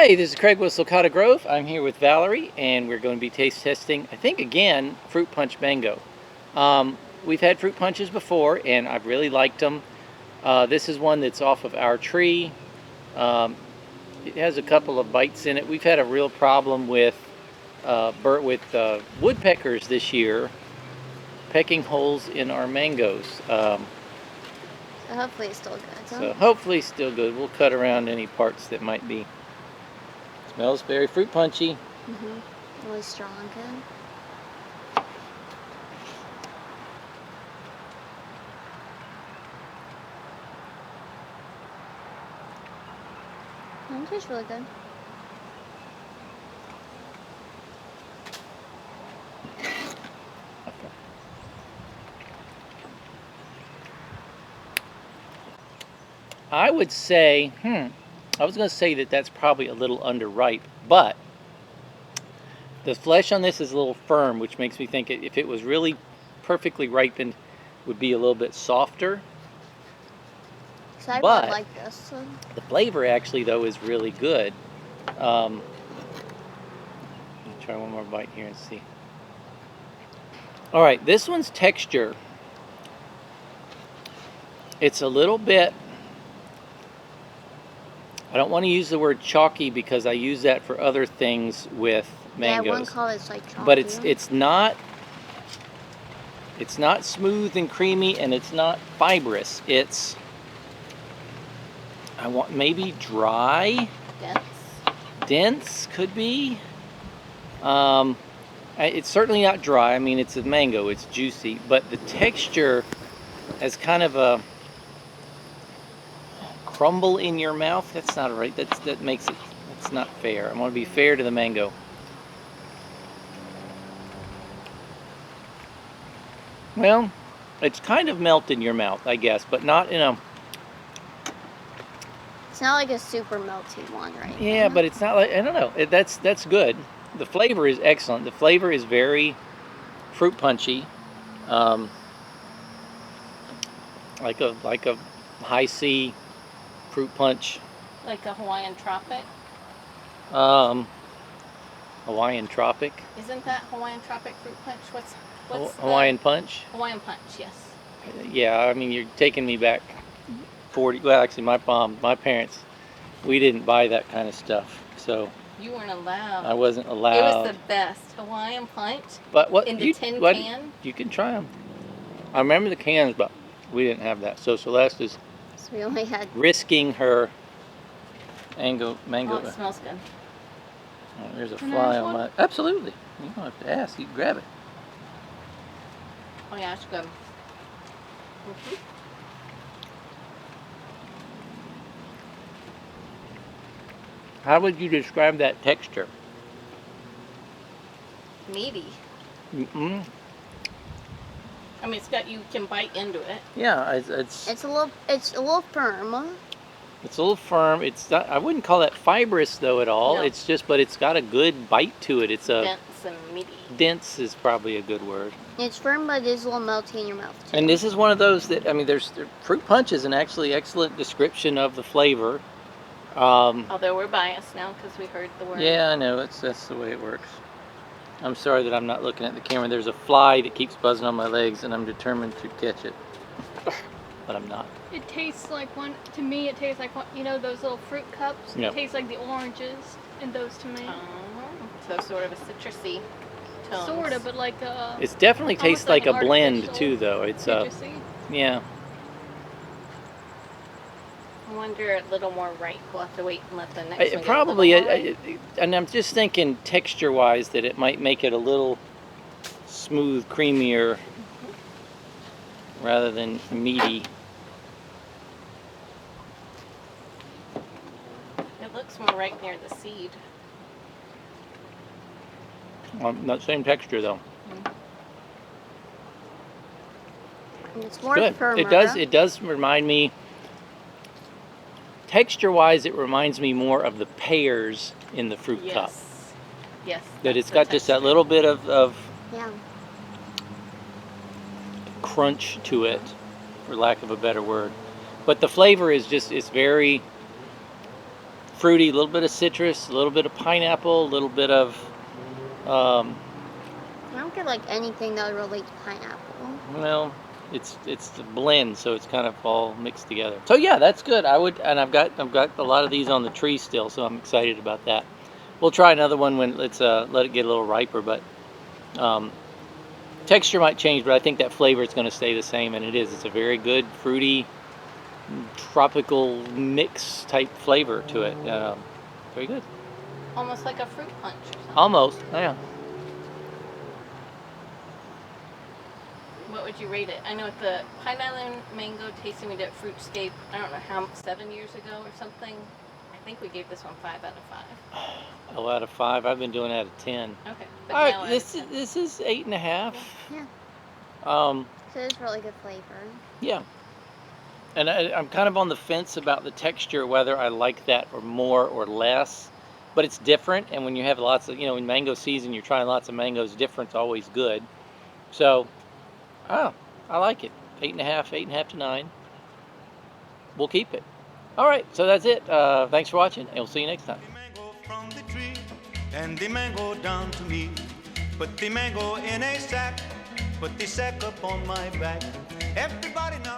Hey, this is Craig with Sulcata Grove. I'm here with Valerie, and we're going to be taste testing, I think again, Fruit Punch Mango. We've had fruit punches before, and I've really liked them. This is one that's off of our tree. It has a couple of bites in it. We've had a real problem with woodpeckers this year, pecking holes in our mangoes. So hopefully it's still good. So hopefully it's still good. We'll cut around any parts that might be. Smells very fruit punchy. Really strong, good. It tastes really good. I would say, I was going to say that that's probably a little underripe, but the flesh on this is a little firm, which makes me think if it was really perfectly ripened, it would be a little bit softer. So I really like this. So. The flavor actually, though, is really good. Let me try one more bite here and see. All right, this one's texture. It's a little bit, I don't want to use the word chalky because I use that for other things with mangoes. Yeah, one call it's like chalky. But it's not smooth and creamy, and it's not fibrous. It's maybe dry. Dense could be. It's certainly not dry. I mean, it's a mango. It's juicy, but the texture has kind of a crumble in your mouth. That's not right. That makes it. That's not fair. I want to be fair to the mango. Well, it's kind of melt in your mouth, I guess, but not in a. It's not like a super melty one, right? Yeah, but it's not like, I don't know. That's good. The flavor is excellent. The flavor is very fruit punchy, like a high C fruit punch. Like a Hawaiian tropic? Hawaiian tropic. Isn't that Hawaiian tropic fruit punch? What's Hawaiian punch? Hawaiian punch, yes. Yeah, I mean, you're taking me back 40, well, actually my parents, we didn't buy that kind of stuff, so. You weren't allowed. I wasn't allowed. It was the best. Hawaiian punch but what, in the tin can. You can try them. I remember the cans, but we didn't have that. So Celeste is we only had risking her mango. Oh, it smells good. Oh, there's a fly on my. Absolutely. You don't have to ask. You can grab it. Oh yeah, it's good. How would you describe that texture? Meaty. Mm-mm. I mean, you can bite into it. Yeah, it's a little firm. It's a little firm. It's not, I wouldn't call that fibrous though at all. No. It's just, but it's got a good bite to it. It's a dense and meaty. Dense is probably a good word. It's firm, but it's a little melty in your mouth too. And this is one of those that, I mean, fruit punch is an actually excellent description of the flavor. Although we're biased now because we heard the word. Yeah, I know. That's the way it works. I'm sorry that I'm not looking at the camera. There's a fly that keeps buzzing on my legs, and I'm determined to catch it. But I'm not. It tastes like to me it tastes like those little fruit cups. Yep. It tastes like the oranges in those to me. So sort of a citrusy tone. Sort of, but like it definitely tastes like a blend too, though. It's yeah. I wonder a little more ripe. We'll have to wait and let the next one probably, get a little more ripe. And I'm just thinking texture-wise that it might make it a little smooth, creamier, rather than meaty. It looks more right near the seed. Not same texture though. It's more good. firmer. It does remind me. Texture-wise, it reminds me more of the pears in the fruit cup. Yes. That it's got just that little bit of yeah. crunch to it, for lack of a better word. But the flavor is just, it's very fruity, a little bit of citrus, a little bit of pineapple, a little bit of, I don't get like anything that would relate to pineapple. well, it's the blend, so it's kind of all mixed together. So yeah, that's good. I've got a lot of these on the tree still, so I'm excited about that. We'll try another one when let's let it get a little riper, but texture might change, but I think that flavor is going to stay the same, and it is. It's a very good fruity, tropical mix type flavor to it. Very good. Almost like a fruit punch or something. Almost, yeah. What would you rate it? I know at the Pine Island mango tasting we did at Fruitscape, I don't know how, 7 years ago or something. I think we gave this one 5 out of 5. Oh, out of 5. I've been doing out of 10. Okay. But All now right, out this of 10. is 8.5. Yeah. Um, So it's really good flavor. yeah. And I'm kind of on the fence about the texture, whether I like that or more or less. But it's different, and when you have lots of, in mango season, you're trying lots of mangoes, different's always good. So, I like it. 8.5, 8.5 to 9. We'll keep it. All right, so that's it. Thanks for watching, and we'll see you next time. The mango from the tree, and the mango down to me. Put the mango in a sack, put the sack up on my back. Everybody now